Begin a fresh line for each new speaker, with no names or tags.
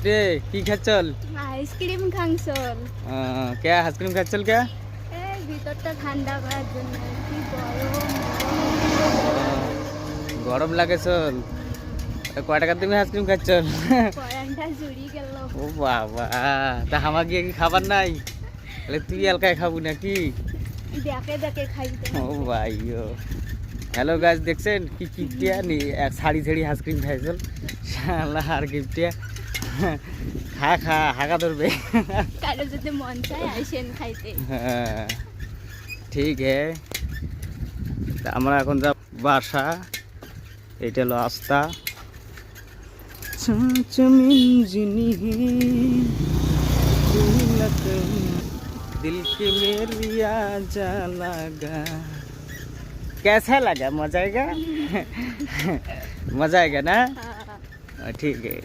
রে কি খাচ্ছল?
আইসক্রিম খাংছল।
কে আইসক্রিম খাচ্ছল কে?
এই ভিতরটা ঠান্ডা করার জন্য। কি গরম
গরম লাগে চল। কয় টাকা তুমি আইসক্রিম খাচ্ছল?
পরানটা জুড়ি গেল।
ও বাবা, তা আমার গিয়ে কি খাবার নাই? তাহলে তুই এলকায় খাবো নাকি?
দেখে দেখে খাইতে।
ও ভাই ও হ্যালো গাছ দেখছেন কি কিপটিয়া নি এক শাড়ি ছেড়ি আইসক্রিম খাইছল শালা আর কিপটিয়া খা খা হাগা ধরবে।
কারো যদি মন চায় আইসেন খাইতে।
হ্যাঁ ঠিক হ্যাঁ, তা আমরা এখন যা বাসা, এটা হলো আস্তা दिल के मेरिया जा लगा। कैसा लगा? मजा आएगा? मजा आएगा ना? ठीक है।